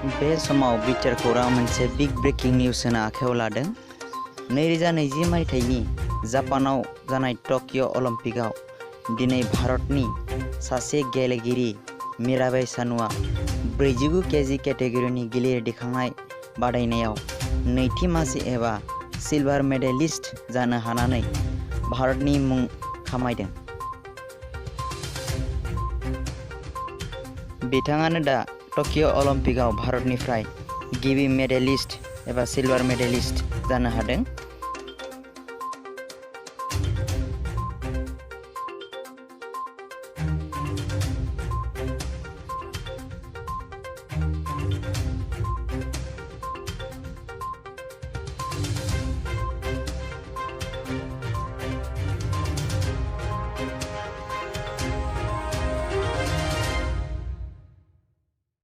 बे समाव बिटिआर खौरां मोनसे बिग ब्रेकिं निउस होना आखायाव लादों। 2020 मायथाइनि जापानाव जानाय टकिय' अलिम्पिकआव दिनै भारतनि सासे गेलेगिरि मिराबाई चानुआ 49 केजि केटेगरिनि गिलिर दिखांनाय बादायनायाव नैथि मासि एबा सिलभार मेडेलिस्ट जानो हानानै भारतनि मुं खामायदों। बिथाङानो दा टकिय' अलिम्पिकआव भारतनिफ्राय गिबि मेडेलिस्ट एबा सिलभार मेडेलिस्ट जानो हादों।